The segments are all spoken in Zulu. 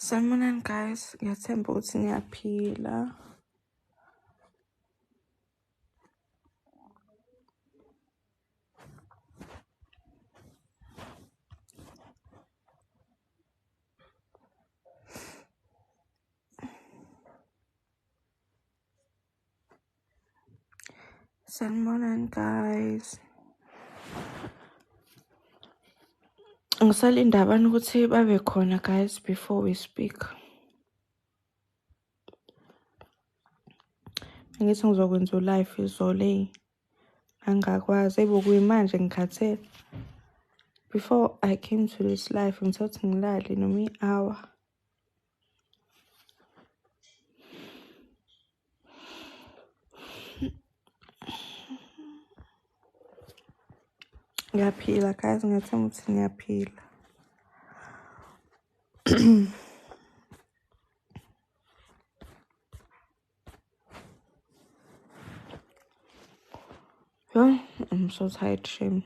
Sanibonani guys, ngiyathemba ukuthi niyaphila. Sanibonani guys. Ngisalinda abantu ukuthi babe khona guys before we speak. Ngithi ngizokwenza u-live izolo angakwazi bekuyimanje ngikhathele. Before I came to this live ngithatha ngilale noma i-hour. Ngiyaphila guys, ngiyathemba ukuthi niyaphila. Yo, I'm so tired, shame.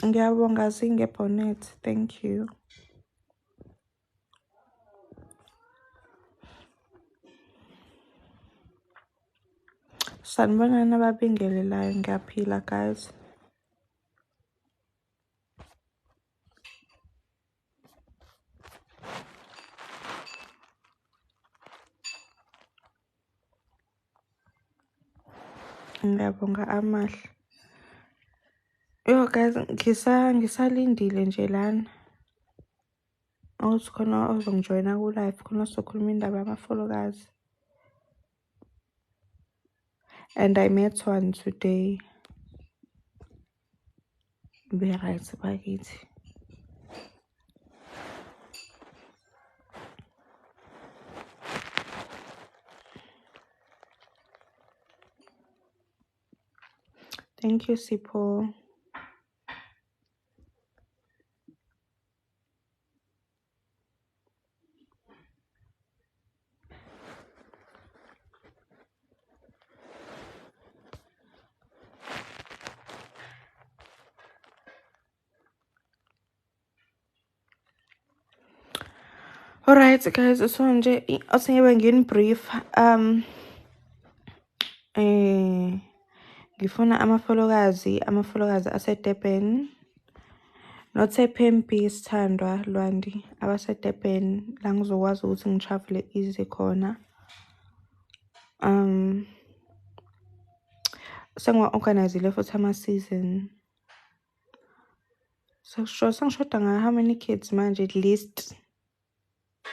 Ngiyabonga Zinge Bonnet, thank you. Sanibonani ababingelelayo, ngiyaphila guys. Ngiyabonga amahle. Yo guys, ngisalindile nje lana ukuthi khona ozongijoyina ku-live khona sokhuluma indaba yamafolokazi. And I met one today. Be right bakithi. Thank you, Sipho. Alright guys, so nje asingibe ngini brief. Ngifuna amafolokazi ase-Durban. Not ePempi sithandwa Lwandi, abase-Durban la ngizokwazi ukuthi ngitravel easy khona. Sengwa-organizile futhi ama-season. So sengishoda nga how many kids manje at least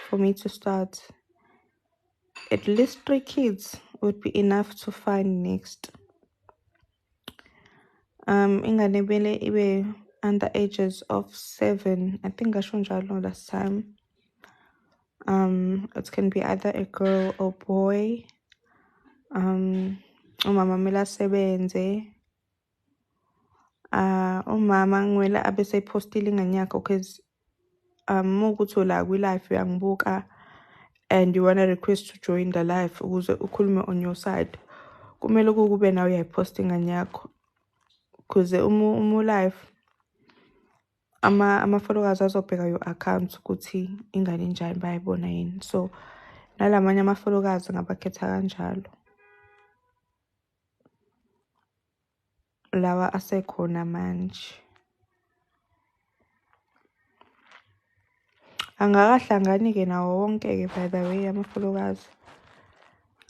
for me to start? At least 3 kids would be enough to find next. Ingane mele ibe under ages of 7. I think ngasho njalo last time. It can be either a girl or boy. Umama mele asebenze. Umama ngwela abe sepostile ingane yakhe because ukuthi la kwi-live uyangibuka and you want to request to join the live ukuze ukhulume on your side. Kumele kube nawe uyayiposta ingane yakho. Kuze live ama-followers azobheka your account ukuthi ingane njani bayibona yini. So nalamanye ama-followers ngabakhetha kanjalo. Lawa asekhona manje. Angakahlangani ke nawo wonke ke by the way ama-followers.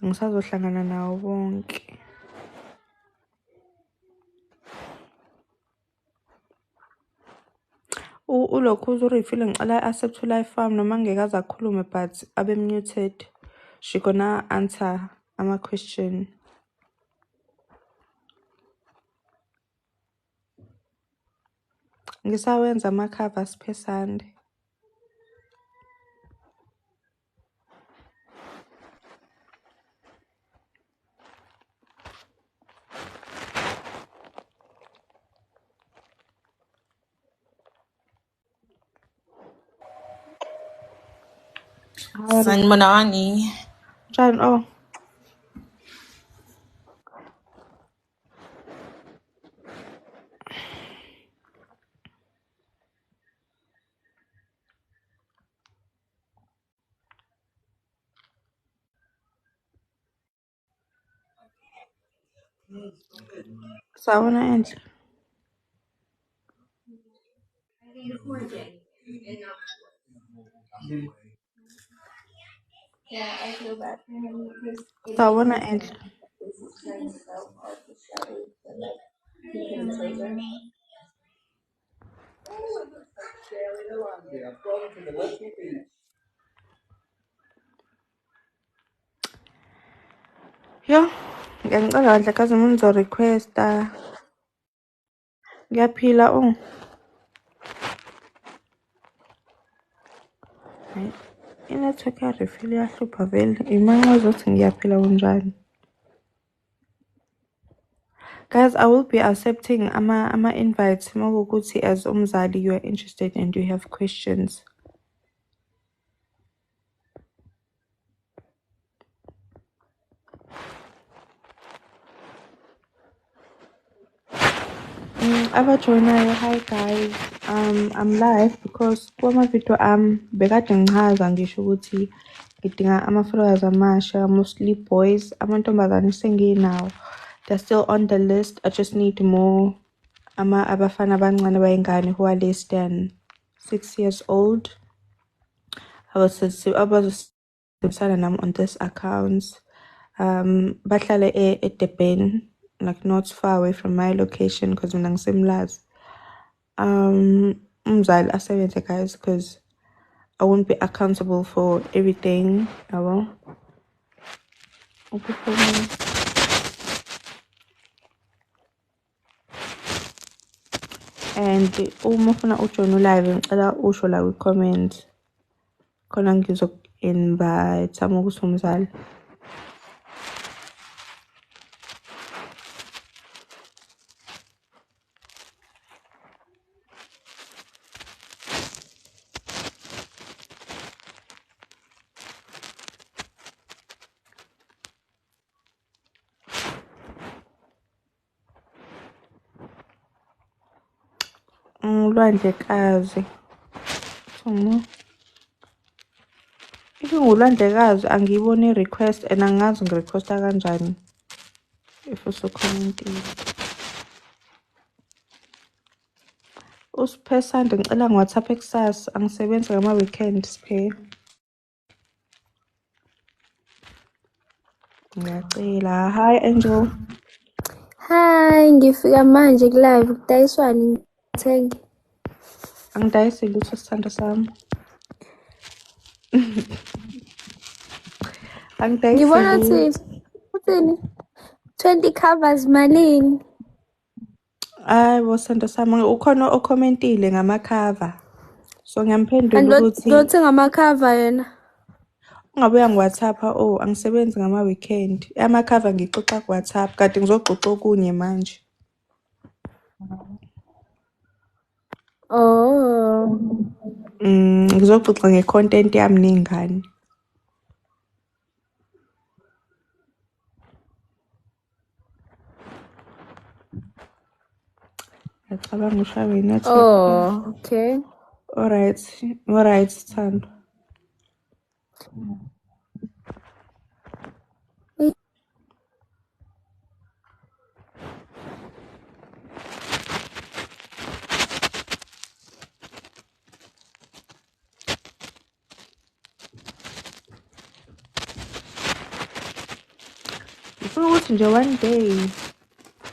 Ngisazohlangana nawo wonke. Ulokhu uzurefile ngicela accept live farm noma ngeke akhulume but abe muted. She gonna answer ama-question. Ngisawenza ama-covers per Sunday. Sanibonani. John, oh, sawubona Enhle. Sawubona Enhle. Yo, ngiyangicela kahle kaze uma nizo-request-a. Ngiyaphila Hayi, inethiwekhi ya-refill iyahlupha vele. Imanxa zothi ngiyaphila kunjani. Guys, I will be accepting ama-invites makuwukuthi as umzali you are interested and you have questions. Abajoyinayo, hi guys. I'm live because kwama-video bekade ngichaza ngisho ukuthi ngidinga ama-followers amasha, mostly boys. Amantombazane senginawo. They're still on the list. I just need more abafana abancane bayingane who are less than 6 years old. Abazosebenzisana nami on this account. Bahlala eDurban, like not far away from my location because mina ngisemlazi. Umzali asebenze guys because I won't be accountable for everything. Yabo. And uma ufuna ujoin live ngicela usho la kwi-comment khona ngizoku-invite uma ukuthi umzali. Ulwandlekazi. If ngulwandlekazi angiyiboni i-request and angazi ngi-requesta kanjani if usucommentile. Usiphe Sandi ngicela ngi-WhatsApp ekusasa angisebenzi ngama-weekend siphe. Ngiyacela. Hi Angel. Hi, ngifika manje ku-live kudayiswani ngithenge. Angidayisi lutho sithando sami. Angidayisi Ngibona lutho. uthini? 20 covers malini? Bo sithando sami ukhona ocommentile ngamakhava. So ngiyamphendula And ukuthi lothenga amakhava yena. ungabuya ngi-WhatsApp angisebenzi ngama-weekend. Amakhava ngixoxa ku-WhatsApp kanti ngizoxoxa okunye manje. Oh. Ngizoxoxa nge-content yami ney'ngane. Ngiyacabanga ushawe i-network. Oh, okay. Alright, Sithando. Ngifuna ukuthi nje one day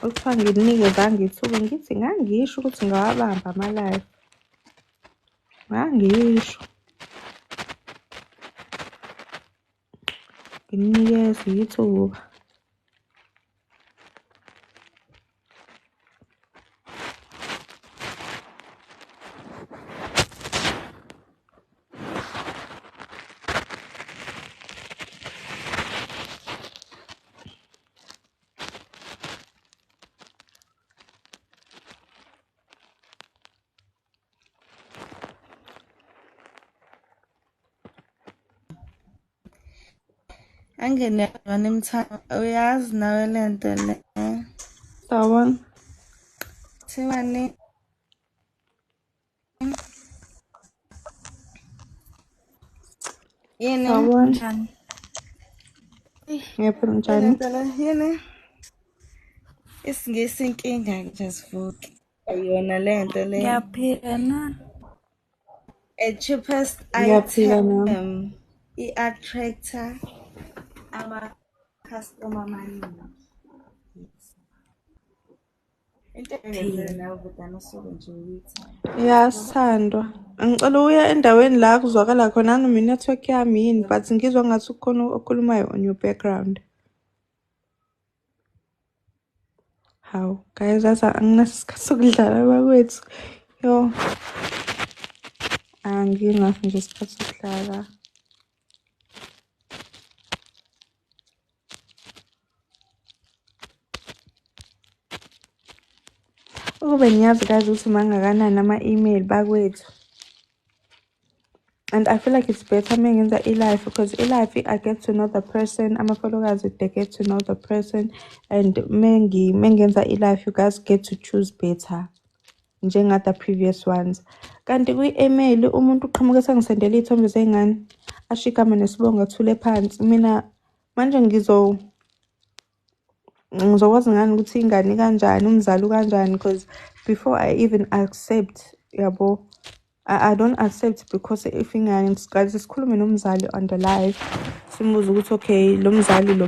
okuthiwa nginikezanga ithuba ngithi ngangisho ukuthi ngawabamba ama-live. Ngangisho. Nginikeze ithuba. Angene yona imithamo uyazi nawe lento le. Sawubona. Thiwani yini Sawubona. Njani? Ngiyaphila njani? lento le yini isingisi inkinga nje sivuke. Yona lento le. Ngiyaphila na. A cheapest Ngiyaphila nami. item i-attractor ama-customer amaningi. Into engenzeka nawe budana usuke nje uyithanda. Ya Sithandwa. Ngicela uye endaweni la kuzwakala khona noma i-network yami yini but ngizwa ngathi kukhona okhulumayo on your background. Hawu, guys, anginaso isikhathi sokudlala bakwethu. Yo. Anginaso nje isikhathi sokudlala. Ukube ngiyazi guys ukuthi mangakanani ama-email bakwethu. And I feel like it's better mengenza i-live because i-live I get to know the person, ama-followers they get to know the person, and mengenza i-live you guys get to choose better njenga the previous ones. Kanti kwi-email umuntu uqhamuke sengisendela iy'thombe zey'ngane asho igama nesibongo athule phansi. Mina manje ngizokwazi ngani ukuthi ingane kanjani, umzali kanjani, because before I even accept, yabo, I don't accept because if ingane sikaze sikhulume nomzali on the live simbuza ukuthi okay lo mzali lo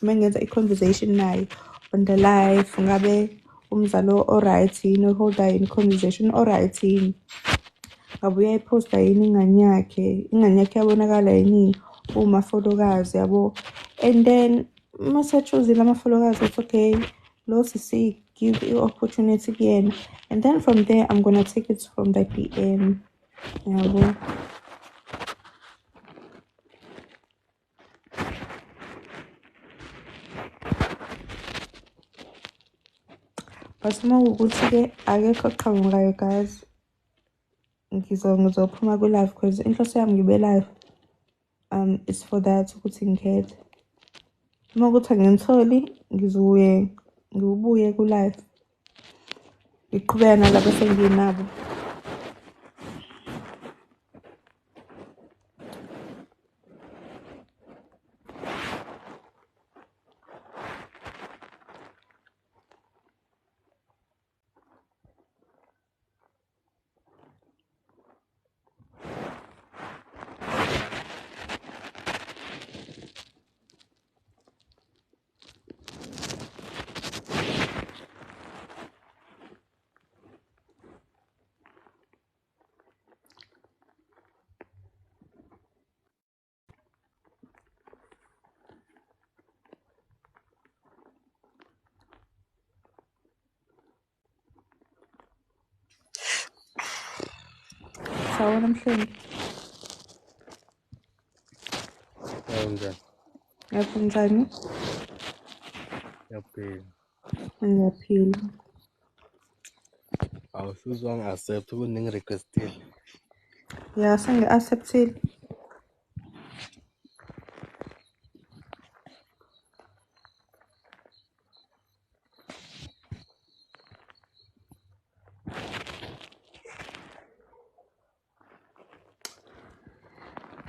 mengenza i-conversation naye on the live ngabe umzali alright yini, uholda yini conversation alright yini, ngabe uyayiposta yini ingane yakhe yabonakala yini uma-followers yabo. And then mase-choose-ile ama-followers ukuthi okay lo sisi give i-opportunity kuyena, and then from there I'm gonna take it from the DM yabo. But uma kuwukuthi-ke akekho oqhamukayo guys ngizophuma kwi-live because inhloso yami ngibe live is for that ukuthi ngikhethe. Uma kuthi angimtholi ngibuye ku-live ngiqhubeka nalabo esenginabo. Sawubona Mhlengi. Njani? Ngiyaphila njani? Ngiyaphila. Ngiyaphila. Awusuzwa ngi-accept ukuthi ningi-request-ile. Ya sengi-accept-ile.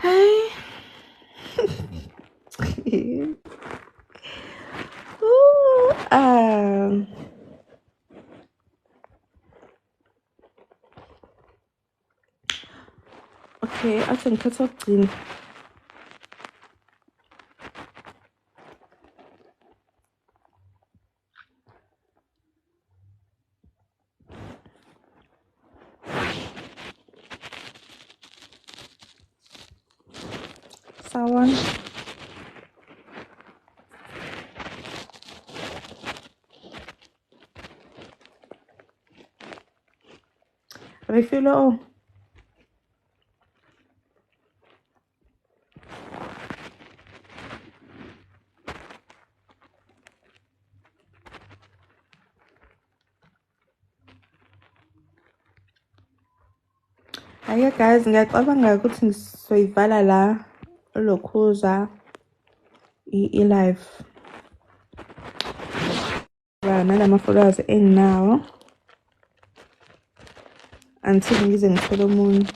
Hey. Ooh, okay, athi ngikhetha ukugcina. Sawubona. Refill o. Hayi guys, ngiyacabanga ukuthi ngizoyivala la lokhuza i-live nalama followers enginawo until ngize ngithole omunye.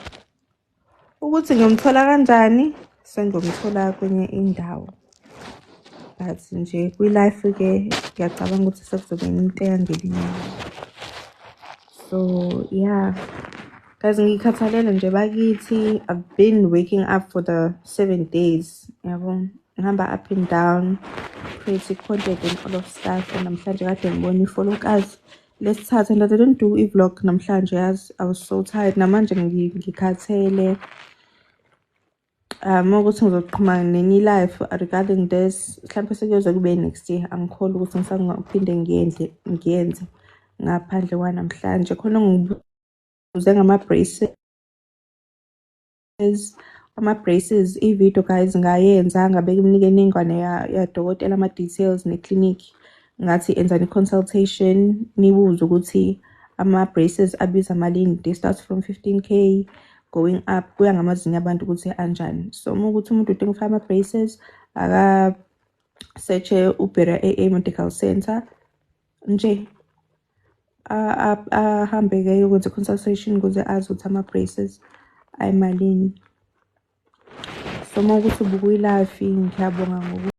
Ukuthi ngiyomthola kanjani sengiyomthola kwenye indawo, but nje kwi-life ke ngiyacabanga ukuthi sekuzobe into eyangelinye. So yeah guys, ngikhathalele nje bakithi. I've been waking up for the 7 days, yabo, ngihamba up and down create content and all of stuff. And namhlanje kade ngibona ifollokazi lesithathu and I didn't do i-vlog namhlanje, yazi. I was so tired namanje ngikhathele. Ukuthi ngizoqhumana nenye i-life regarding this mhlawumbe sekuyoze kube next year. Angikholwa ukuthi ngisaphinde ngiyenze ngaphandle kwanamhlanje. Khona ngibuze ngama-braces, ama-braces i-video guys ngayenza ngabeka imininingwane yadokotela, ama-details ne-clinic. Ngathi enzani i-consultation nibuze ukuthi ama-braces abiza malini. They start from 15k going up, kuya ngamazinga abantu ukuthi anjani. So ukuthi umuntu udinga ukufaka ama-braces searche uBhera AA Medical Center nje, ahambe ke ukwenza i-consultation ukuze azi ukuthi ama-braces ayimalini. So ukuthi ubuka i-live ngiyabonga